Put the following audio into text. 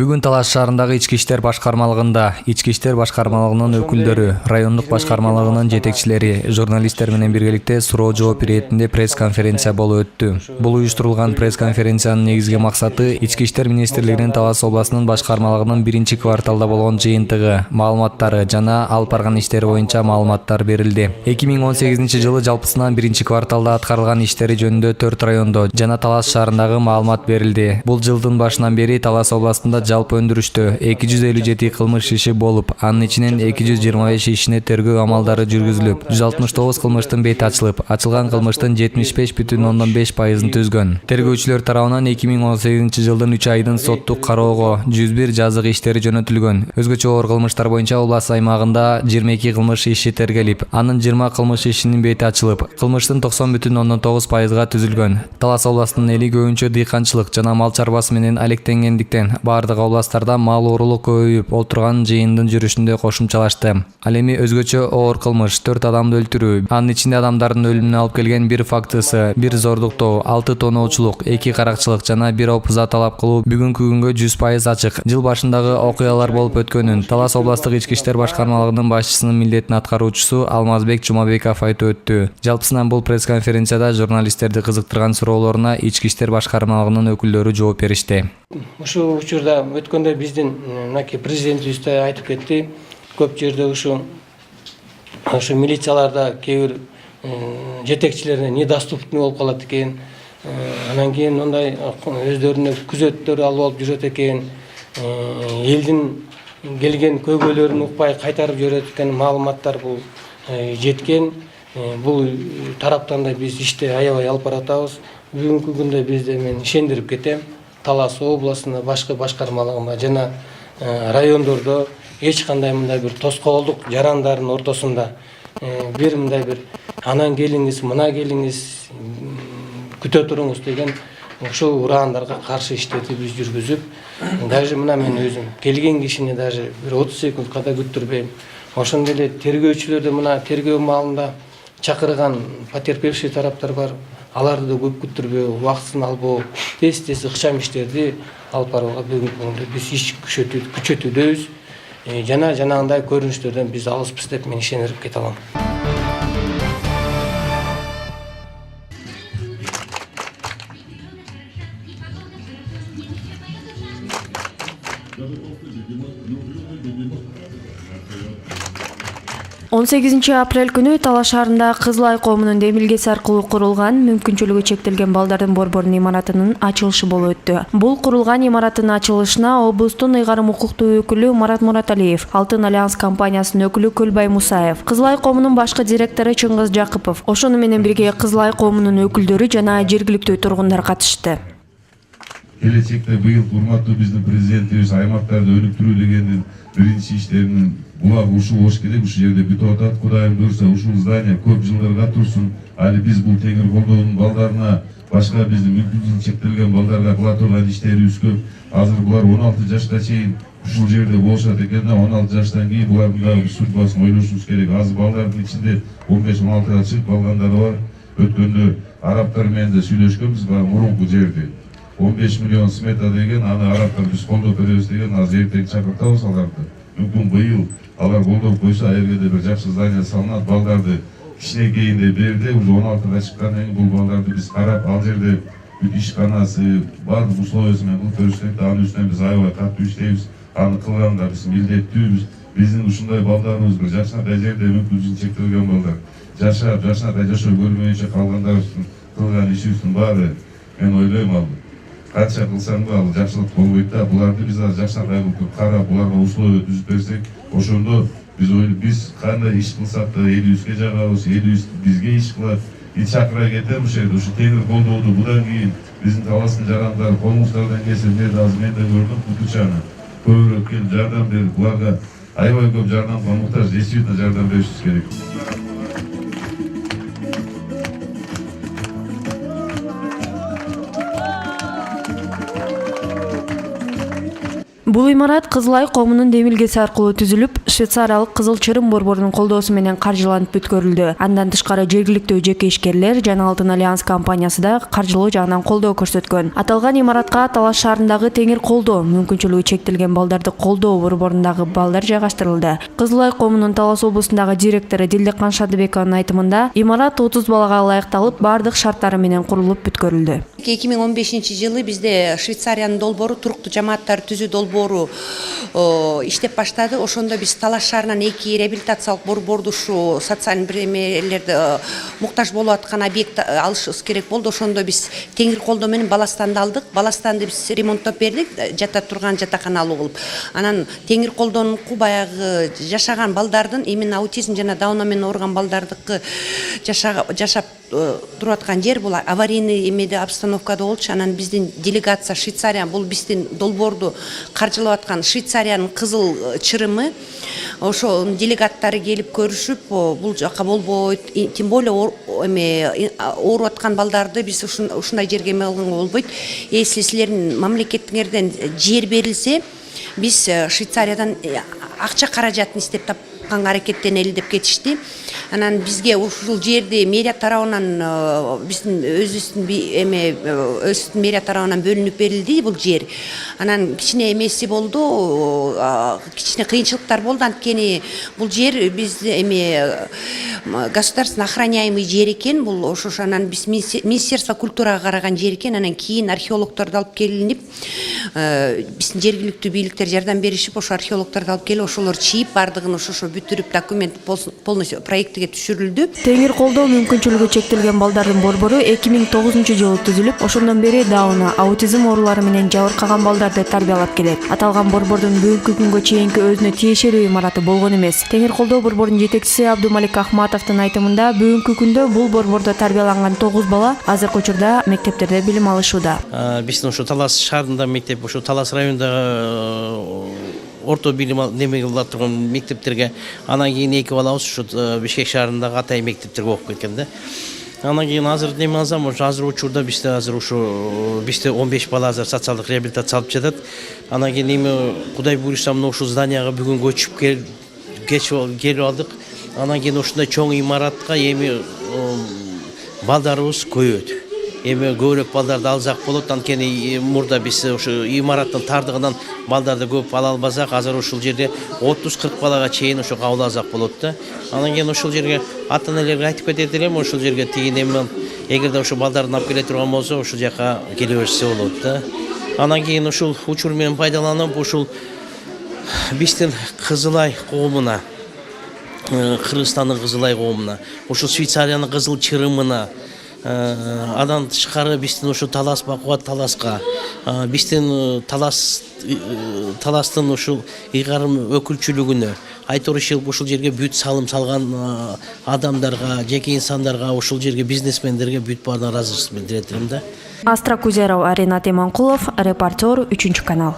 Бүгүн Талас шаарындагы Ички иштер башкармалыгында Ички иштер башкармалыгынын өкүлдөрү, райондук башкармалыгынын жетекчилери, журналисттер менен биргеликте суроо жооп иретинде пресс-конференция болуп өттү. Бул уюштурулган пресс-конференциянын негизги максаты Ички иштер министрлигинин Талас областынын башкармалыгынын биринчи кварталда болгон жыйынтыгы, маалыматтары жана алып барган иштери боюнча маалыматтар берилди. 2018-жылы жалпысынан биринчи кварталда аткарылган иштери жөнүндө 4 райондо жана Талас шаарындагы маалымат берилди. Бул жылдын башынан бери Талас областында жалпы өндүрүштө 257 кылмыш иши болуп, анын ичинен 225 ишине тергөө амалдары жүргүзүлүп, 169 кылмыштын бети ачылып, ачылган кылмыштын 75,5%-ын түзгөн. Тергөөчүлөр тарабынан 2018-жылдын 3 айдын соттук кароого 101 жазык иштери жөнөтүлгөн. Өзгөчө оор кылмыштар боюнча область аймагында 22 кылмыш иши тергелип, анын 20 кылмыш ишинин бети ачылып, кылмыштын 90,9%-га түзүлгөн. Талас областынын эли көбүнчө дыйканчылык жана мал чарбасы менен алектенгендиктен бардык областтарда мал уурулук көбөйүп отурган жыйындын жүрүшүндө кошумчалашты. Ал эми өзгөчө оор кылмыш 4 адамды өлтүрүү, анын ичинде адамдардын өлүмүнө алып келген 1 фактысы, 1 зордуктоо, 6 тоноочулук, 2 каракчылык жана 1 опуза талап кылуу бүгүнкү күнгө 100% ачык. Жыл башындагы окуялар болуп өткөнүн Талас областык ички иштер башкармалыгынын башчысынын милдетин аткаруучусу Алмазбек Жумабеков айтып өттү. Жалпысынан бул пресс-конференцияда журналисттерди кызыктырган суроолоруна ички иштер башкармалыгынын өкүлдөрү жооп беришти. Ушул учурда өткөндө биздин мынакей президентибиз да айтып кетти. Көп жерде ушу милицияларда кээ бир жетекчилерине недоступный болуп калат экен. Анан кийин мындай өздөрүнө күзөттөр алып алып жүрөт экен. Элдин келген көйгөйлөрүн укпай кайтарып жиберет экен. Маалыматтар бул жеткен. Бул тараптан да биз ишти аябай алып баратабыз. Бүгүнкү күндө бизде мен ишендирип кетем. Талас областында башка башкармалыгында жана райондордо эч кандай мындай бир тоскоолдук жарандардын ортосунда бир мындай бир анан келиңиз, мына келиңиз, күтө туруңуз деген ушул ураандарга каршы иштерди биз жүргүзүп, даже мына мен өзүм келген кишини даже бир 30 секундка да күттүрбөйм. Ошондой эле тергөөчүлөрдү мына тергөө маалында чакырган потерпевший тараптар бар. Аларды да көп күттүрбөө, убактысын албоо, тез ыкчам иштерди алып барууга бүгүнкү күндө биз иш күчөтүүдөбүз. Жана жанагындай көрүнүштөрдөн биз алыспыз деп мен ишендирип кете алам. 18 апрель күнү Талас шаарында Кызылай коомунун демилгеси аркылуу курулган мүмкүнчүлүгү чектелген балдардын борборунун имаратынын ачылышы болуп өттү. Бул курулган имараттын ачылышына облустун ыйгарым укуктуу өкүлү Марат Мураталиев, Алтын Альянс компаниясынын өкүлү Көлбай Мусаев, Кызылай коомунун башкы директору Чыңгыз Жакыпов, ошону менен бирге Кызылай коомунун өкүлдөрү жана жергиликтүү тургундар катышты. Келечекте быйыл урматтуу биздин президентибиз аймактарды өнүктүрүү дегендин биринчи иштеринин булар ушул болуш керек, ушул жерде бүтүп атат. Кудайым буйрса ушул здание көп жылдарга турсун. Али биз бул теңир колдоонун балдарына, башка биздин мүмкүнчүлүгү чектелген балдарга кыла турган иштерибиз көп. Азыр булар 16 жашка чейин ушул жерде болушат экен да, 16 жаштан кийин булардын дагы судьбасын ойлошубуз керек. Азыр балдардын ичинде 15-16 чыгып калгандары бар. Өткөндө арабтар менен да сүйлөшкөнбүз, мурунку жерди 15 миллион смета деген, аны арабтар биз колдоп беребиз деген, азыр эртең чакыртабыз аларды. Мүмкүн быйыл алар колдоп койсо, айргеде бир жакшы здание салынат, балдарды кичинекейинде берди, уже 16-га чыккандан кийин бул балдарды биз карап, ал жерде бүт ишканасы, бардык условиясы менен кылып беришет, анын үстүнөн биз аябай катуу иштейбиз, аны кылганга биз милдеттүүбүз. Биздин ушундай балдарыбыз бир жакшынакай жерде мүмкүнчүлүгү чектелген балдар, жашап, жакшынакай жашоо көрмөйүнчө калгандарыбыздын кылган ишибиздин баары, мен ойлойм, ал канча кылсаң да ал жакшылык болбойт да. Буларды биз азыр жакшынакай кылып карап, буларга условия түзүп берсек, ошондо биз кандай иш кылсак да элибизге жагабыз, элибиз бизге иш кылат. Чакыра кетем ушул жерде, ушу теңир колдооду будан кийин биздин Таластын жарандары колуңуздардан келсе, мен азыр мен да көрдүм, Кутучаны көбүрөөк келип жардам берип, буларга аябай көп жардамга муктаж, действительно жардам беришибиз керек. Бул имарат Кызылай коомунун демилгеси аркылуу түзүлүп, Швейцариялык Кызыл Чырым борборунун колдоосу менен каржыланып бүткөрүлдү. Андан тышкары жергиликтүү жеке ишкерлер жана Алтын Альянс компаниясы да каржылоо жагынан колдоо көрсөткөн. Аталган имаратка Талас шаарындагы теңир колдоо, мүмкүнчүлүгү чектелген балдарды колдоо борборундагы балдар жайгаштырылды. Кызылай коомунун Талас облусундагы директору Дилдеккан Шадыбекованын айтымында, имарат 30 балага ылайыкталып, бардык шарттары менен курулуп бүткөрүлдү. 2015-жылы бизде Швейцариянын долбоору, туруктуу жамааттар түзүү долбоору иштеп баштады. Ошондо биз Талас шаарынан 2 реабилитациялык борборду ушу социалдык биремелерди муктаж болуп аткан объект алышыбыз керек болду. Ошондо биз теңир колдоо менен Баластанды алдык. Баластанды биз ремонттоп бердик, жата турган жатаканалуу кылып. Анан теңир колдонуку баягы жашаган балдардын, именно аутизм жана Дауна менен ооруган балдардыкы жашап туруп аткан жер бул аварийный эмеде обстановкада болчу. Анан биздин делегация Швейцария, бул биздин долбоорду каржылап аткан Швейцариянын Кызыл Чырымы, ошо делегаттары келип көрүшүп, бул жака болбойт, тем более ооруп аткан балдарды биз ушундай жерге эме кылганга болбойт. Если силердин мамлекетиңерден жер берилсе, биз Швейцариядан акча каражатын издеп тапканга аракеттенели деп кетишти. Анан бизге ушул жерди мэрия тарабынан биздин өзүбүздүн мэрия тарабынан бөлүнүп берилди бул жер. Анан кичине эмеси болду, кичине кыйынчылыктар болду. Анткени бул жер биз государственно охраняемый жер экен. Бул ошонан биз Министерство культурага караган жер экен. Анан кийин археологторду алып келинип, биздин жергиликтүү бийликтер жардам беришип, ошо археологторду алып келип, ошолор чийип, бардыгын ошо бүтүрүп, документ полностью проектиге түшүрүлдү. Теңир колдоо мүмкүнчүлүгү чектелген балдардын борбору 2009-жылы түзүлүп, ошондон бери Дауна, аутизм оорулары менен жабыркаган балдарды тарбиялап келет. Аталган борбордун бүгүнкү күнгө чейинки өзүнө тиешелүү имараты болгон эмес. Теңир колдоо борборунун жетекчиси Абдумалик Ахматовдун айтымында, бүгүнкү күндө бул борбордо тарбияланган 9 бала азыркы учурда мектептерде билим алышууда. Биздин ошо Талас шаарында мектеп, ошо Талас районундагы орто билим неме кылып турган мектептерге, анан кийин 2 балабыз ушу Бишкек шаарындагы Атай мектептерге окуп кеткен да. Анан кийин азыр неме алсам, ошо азыр учурда бизде азыр ушу 15 бала азыр социалдык реабилитация алып жатат. Анан кийин эми Кудай буйрса ушул зданияга бүгүн көчүп келип алдык. Анан кийин ушундай чоң имаратка эми балдарыбыз көбөйөт. Эми көбүрөөк балдарды алсак болот. Анткени мурда биз ушу имараттын тардыгынан балдарды көп ала албасак, азыр ушул жерде 30-40 балага чейин ошо кабыл алсак болот да. Анан кийин ушул жерге ата-энелерге айтып кетет элем, ушул жерге тигин эми эгерде ошо балдарын алып келе турган болсо, ушул жака келе берсе болот да. Анан кийин ушул учур менен пайдаланып, ушул биздин Кызылай коомуна, Кыргызстандын Кызылай коомуна, ушул Швейцариянын Кызыл Чырымына, андан тышкары биздин ушу Талас Бакубат Таласка, биздин Таластын ушул ыйгарым өкүлчүлүгүнө, Айтор Ишилов ушул жерге бүт салым салган адамдарга, жеке инсандарга, ушул жерге бизнесмендерге бүт баарына ыраазычылык билдирет элем да. Астра Кузеров, Арина Теманкулов, репортер, 3 канал.